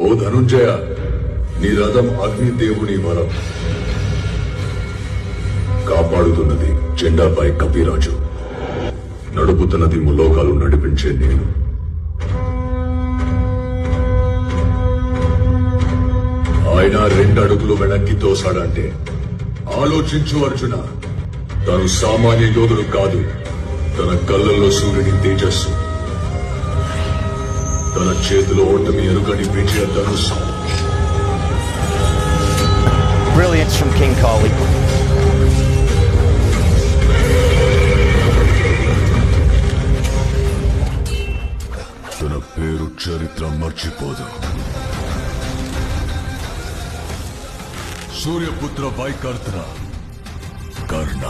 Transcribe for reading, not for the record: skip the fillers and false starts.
ఓ ధనుంజయ, నీ రథం అగ్ని దేవుని వరం. కాపాడుతున్నది జెండాపై కపిరాజు, నడుపుతున్నది ముల్లోకాలు నడిపించే నేను. ఆయన 2 అడుగులు వెనక్కి తోసాడంటే ఆలోచించు అర్జున. తను సామాన్య యోధుడు కాదు. తన కళ్ళల్లో సూర్యుని తేజస్సు, తన చేతిలో ఓటమి ఎరుగని విజయ ధనుస్సు. Brilliance from King Kali. తన పేరు చరిత్ర మర్చిపోదు. సూర్యపుత్ర వైకర్త కర్ణ.